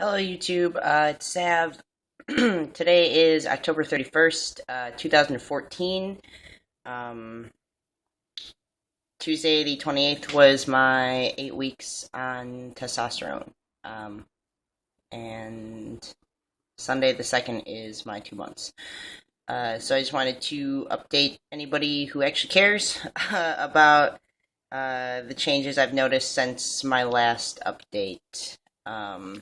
Hello, YouTube. It's Sav. Today is October 31st, 2014. Um, Tuesday, the 28th, was my 8 weeks on testosterone. Um, and Sunday, the 2nd, is my 2 months. So I just wanted to update anybody who actually cares about the changes I've noticed since my last update. Um,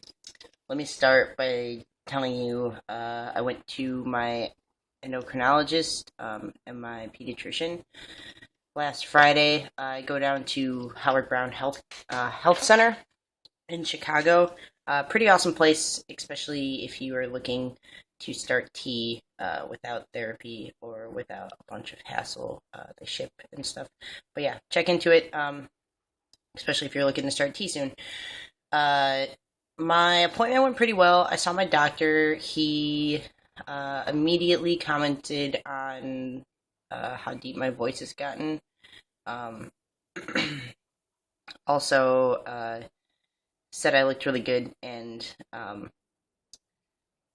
Let me start by telling you I went to my endocrinologist and my pediatrician last Friday. I go down to Howard Brown Health Center in Chicago. Pretty awesome place, especially if you are looking to start T without therapy or without a bunch of hassle. They ship and stuff. But yeah, check into it, especially if you're looking to start T soon. Uh, my appointment went pretty well. I saw my doctor. He immediately commented on how deep my voice has gotten. Um, also, said I looked really good and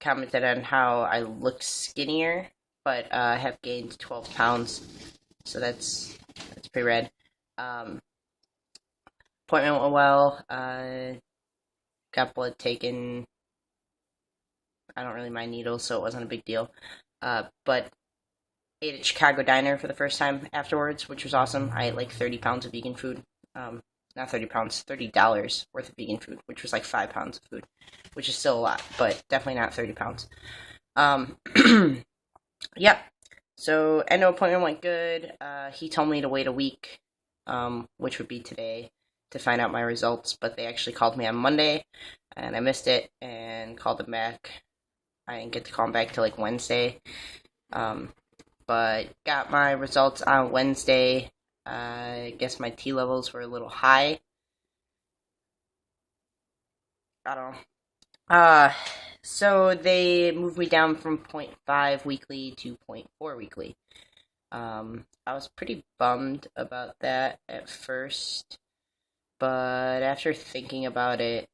commented on how I look skinnier, but have gained 12 pounds. So that's pretty rad. Um, Appointment went well. Got blood taken. I don't really mind needles, so it wasn't a big deal. But ate at Chicago Diner for the first time afterwards, which was awesome. I ate like 30 pounds of vegan food. Not 30 pounds, $30 worth of vegan food, which was like 5 pounds of food, which is still a lot, but definitely not 30 pounds. Um, yeah. So endo appointment went good. He told me to wait a week, which would be today, to find out my results, but they actually called me on Monday, and I missed it, and called them back. I didn't get to call them back till like Wednesday, but got my results on Wednesday. I guess my T levels were a little high. I don't know. So they moved me down from zero point 0.5 weekly to zero point 0.4 weekly. I was pretty bummed about that at first, but after thinking about it,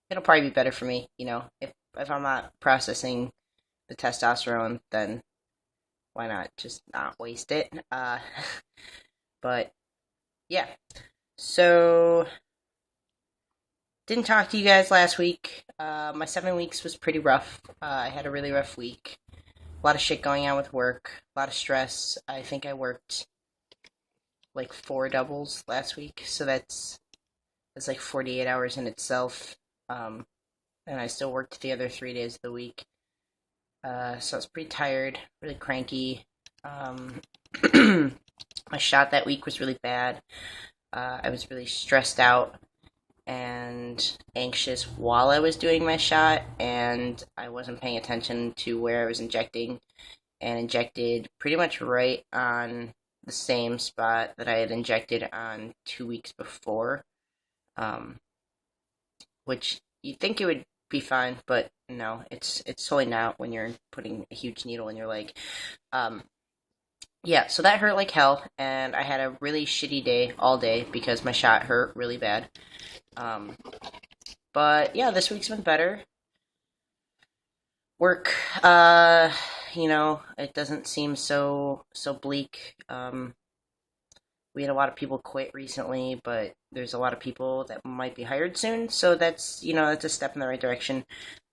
it'll probably be better for me. If I'm not processing the testosterone, then why not just not waste it? But yeah, so didn't talk to you guys last week. My 7 weeks was pretty rough. I had a really rough week. A lot of shit going on with work. A lot of stress. I think I worked like 4 doubles last week, so that's like 48 hours in itself. And I still worked the other 3 days of the week. So I was pretty tired, really cranky. My shot that week was really bad. I was really stressed out and anxious while I was doing my shot, and I wasn't paying attention to where I was injecting, and injected pretty much right on the same spot that I had injected on 2 weeks before, which you'd think it would be fine, but no, it's totally not when you're putting a huge needle in your leg. Yeah, so that hurt like hell, and I had a really shitty day all day because my shot hurt really bad. Um, but yeah, this week's been better. Work, it doesn't seem so bleak. We had a lot of people quit recently, but there's a lot of people that might be hired soon, so that's a step in the right direction,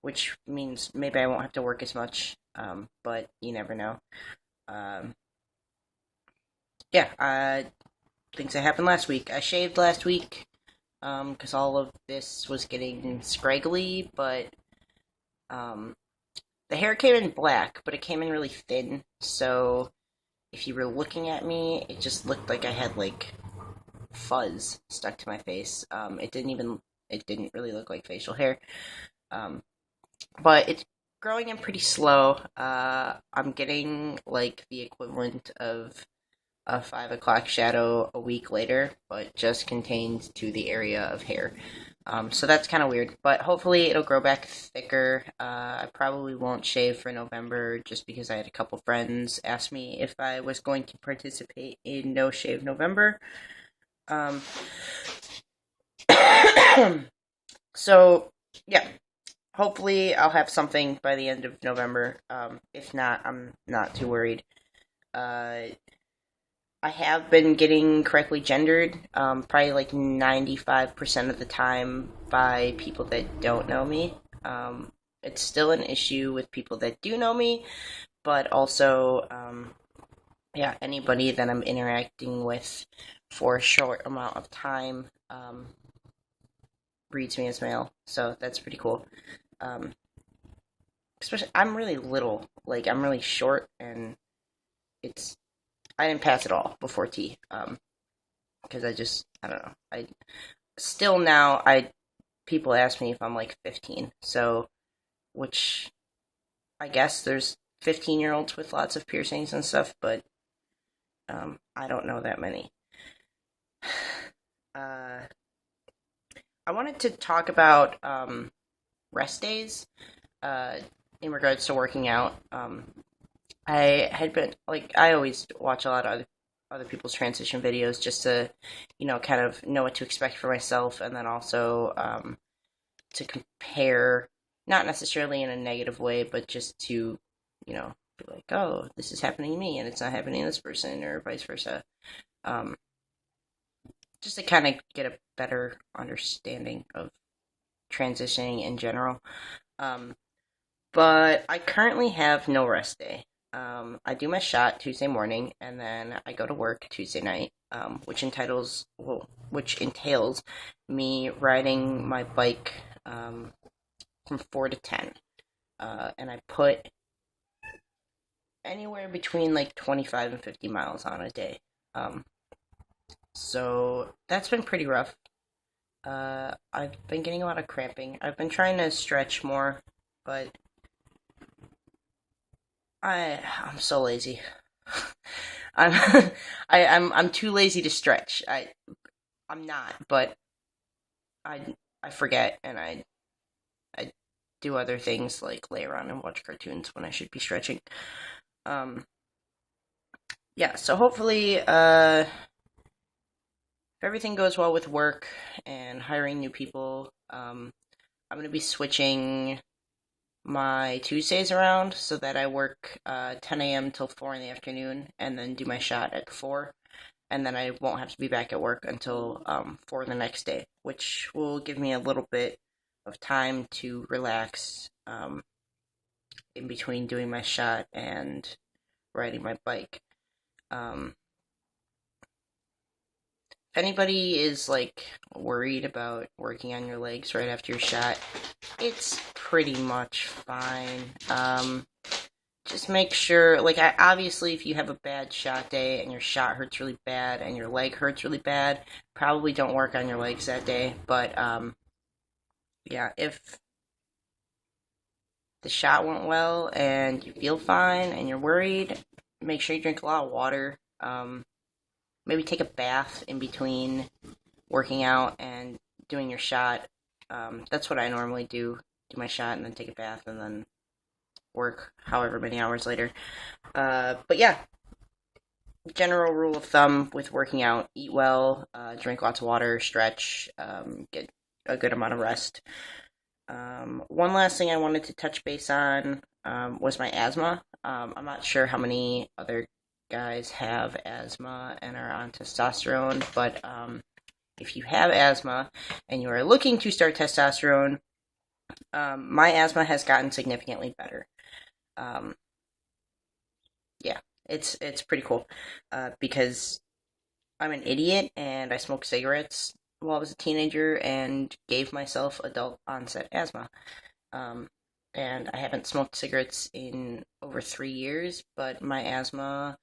which means maybe I won't have to work as much, but you never know. Um, yeah, things that happened last week. I shaved last week, because all of this was getting scraggly, but, the hair came in black, but it came in really thin, so if you were looking at me, it just looked like I had, like, fuzz stuck to my face. It didn't really look like facial hair. Um, but it's growing in pretty slow. I'm getting, like, the equivalent of a 5 o'clock shadow a week later, but just contained to the area of hair. So that's kind of weird, but hopefully it'll grow back thicker. I probably won't shave for November just because I had a couple friends ask me if I was going to participate in No Shave November. Um, So yeah, hopefully I'll have something by the end of November. If not, I'm not too worried. Uh, I have been getting correctly gendered, probably like 95% of the time by people that don't know me. It's still an issue with people that do know me, but also, yeah, anybody that I'm interacting with for a short amount of time reads me as male, so that's pretty cool. Um, Especially, I'm really little, like, I'm really short, and it's I didn't pass it all before T. Because I don't know. I still now I people ask me if I'm like 15. So, which I guess there's 15-year-olds with lots of piercings and stuff, but I don't know that many. Uh, I wanted to talk about rest days uh, in regards to working out. I had been like I always watch a lot of other people's transition videos just to, kind of know what to expect for myself, and then also to compare, not necessarily in a negative way, but just to, be like, oh, this is happening to me, and it's not happening to this person, or vice versa. Um, just to kind of get a better understanding of transitioning in general. Um, but I currently have no rest day. I do my shot Tuesday morning, and then I go to work Tuesday night, which entails me riding my bike from 4 to 10, and I put anywhere between like 25 and 50 miles on a day. Um, so that's been pretty rough. I've been getting a lot of cramping. I've been trying to stretch more, but I'm so lazy. I'm I'm too lazy to stretch. I'm not, but I forget, and I do other things like lay around and watch cartoons when I should be stretching. Um, yeah, so hopefully, if everything goes well with work and hiring new people, I'm gonna be switching my Tuesdays around so that I work 10 a.m. till 4 in the afternoon, and then do my shot at 4, and then I won't have to be back at work until 4 the next day, which will give me a little bit of time to relax in between doing my shot and riding my bike. Um, if anybody is like worried about working on your legs right after your shot, it's pretty much fine. Just make sure, like, obviously, if you have a bad shot day and your shot hurts really bad and your leg hurts really bad, probably don't work on your legs that day. But yeah, if the shot went well and you feel fine and you're worried, make sure you drink a lot of water. Maybe take a bath in between working out and doing your shot. That's what I normally do. Do my shot and then take a bath and then work however many hours later. But yeah, general rule of thumb with working out: eat well, drink lots of water, stretch, get a good amount of rest. One last thing I wanted to touch base on was my asthma. I'm not sure how many other guys have asthma and are on testosterone, but if you have asthma and you are looking to start testosterone, my asthma has gotten significantly better. Um, yeah, it's pretty cool because I'm an idiot and I smoked cigarettes while I was a teenager and gave myself adult onset asthma. Um, and I haven't smoked cigarettes in over 3 years, but my asthma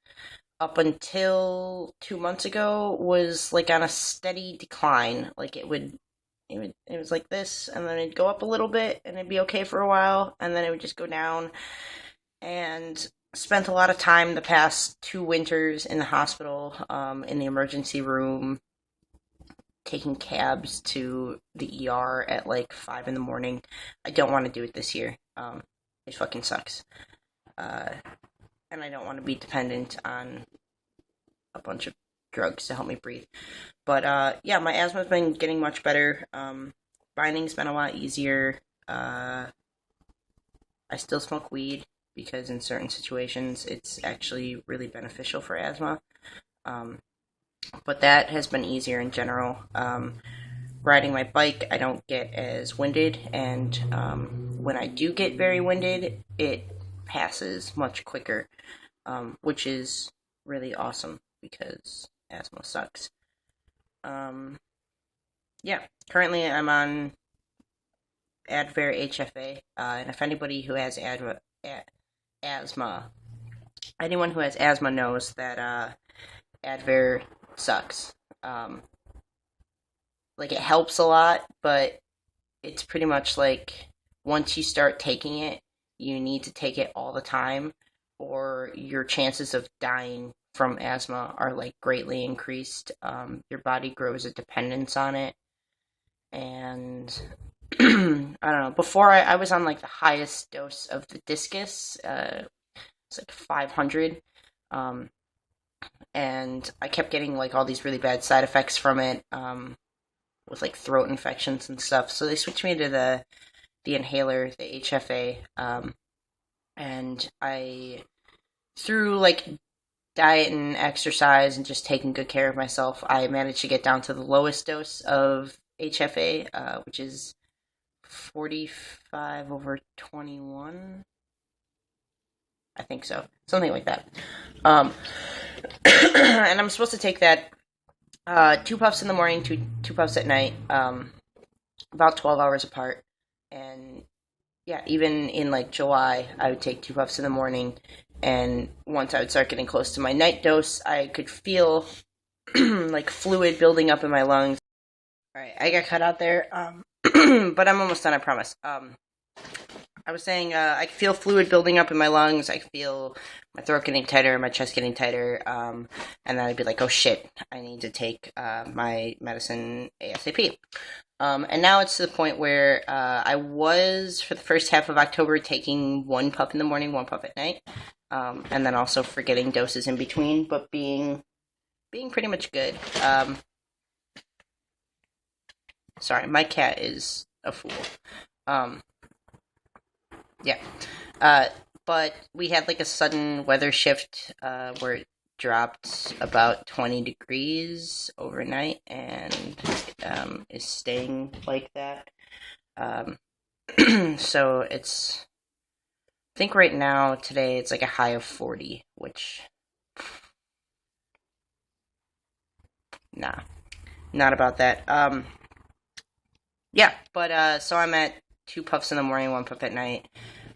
up until 2 months ago was like on a steady decline. Like it was like this, and then it'd go up a little bit, and it'd be okay for a while, and then it would just go down. And spent a lot of time the past 2 winters in the hospital, in the emergency room, taking cabs to the ER at like 5 in the morning. I don't want to do it this year. It fucking sucks. Uh, and I don't want to be dependent on a bunch of drugs to help me breathe. But yeah, my asthma's been getting much better. binding's been a lot easier. I still smoke weed because in certain situations it's actually really beneficial for asthma. Um, but that has been easier in general. Riding my bike, I don't get as winded, and when I do get very winded, it passes much quicker, which is really awesome because asthma sucks. Um, yeah, currently I'm on Advair HFA, and if anybody who has asthma, anyone who has asthma knows that Advair sucks. Um, like it helps a lot, but it's pretty much like once you start taking it, you need to take it all the time, or your chances of dying from asthma are like greatly increased. Your body grows a dependence on it, and I don't know. Before I was on like the highest dose of the discus. It's like 500. Um, and I kept getting like all these really bad side effects from it, with like throat infections and stuff. So they switched me to the inhaler, the HFA, and I through like diet and exercise and just taking good care of myself, I managed to get down to the lowest dose of HFA, which is 45/21. I think so, something like that. And I'm supposed to take that 2 puffs in the morning, two puffs at night, about 12 hours apart. And yeah, even in like July, I would take 2 puffs in the morning, and once I would start getting close to my night dose, I could feel like fluid building up in my lungs. All right, I got cut out there, but I'm almost done, I promise. I was saying I could feel fluid building up in my lungs. I could feel my throat getting tighter, my chest getting tighter, and then I'd be like, "Oh shit, I need to take my medicine ASAP." And now it's to the point where I was for the first half of October taking 1 puff in the morning, 1 puff at night, and then also forgetting doses in between, but being pretty much good. Sorry, my cat is a fool. Yeah. But we had like a sudden weather shift where it dropped about 20 degrees overnight and is staying like that. Um, so it's, I think right now, today, it's like a high of 40, which, nah, not about that. Yeah, but so I'm at 2 puffs in the morning, 1 puff at night.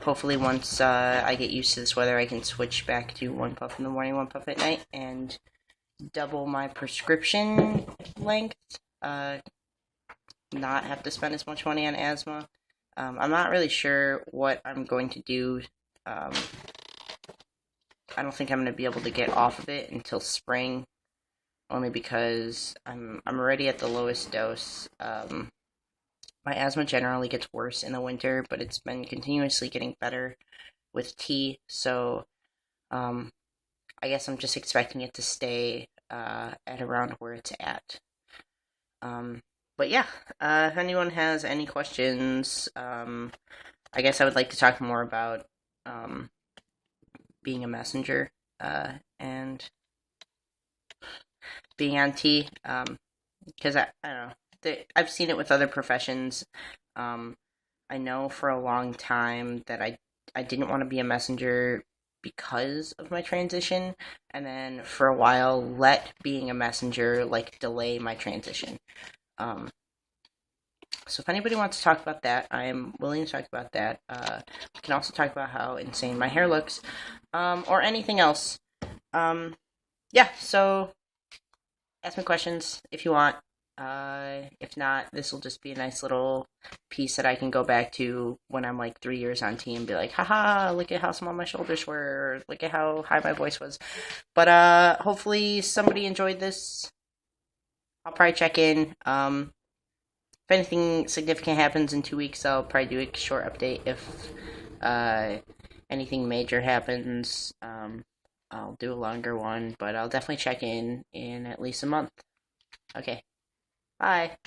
Hopefully, once I get used to this weather, I can switch back to 1 puff in the morning, 1 puff at night, and double my prescription length. Not have to spend as much money on asthma. I'm not really sure what I'm going to do. I don't think I'm going to be able to get off of it until spring, only because I'm already at the lowest dose. My asthma generally gets worse in the winter, but it's been continuously getting better with tea, so I guess I'm just expecting it to stay at around where it's at. But yeah, if anyone has any questions, I guess I would like to talk more about being a messenger and being on tea, because I don't know. I've seen it with other professions. I know for a long time that I didn't want to be a messenger because of my transition, and then for a while let being a messenger like delay my transition. So if anybody wants to talk about that, I am willing to talk about that. We can also talk about how insane my hair looks, or anything else. Yeah, so ask me questions if you want. If not, this will just be a nice little piece that I can go back to when I'm like 3 years on team and be like, haha, look at how small my shoulders were, look at how high my voice was. But hopefully somebody enjoyed this. I'll probably check in. If anything significant happens in 2 weeks, I'll probably do a short update. If anything major happens, I'll do a longer one, but I'll definitely check in at least a month. Okay. Bye.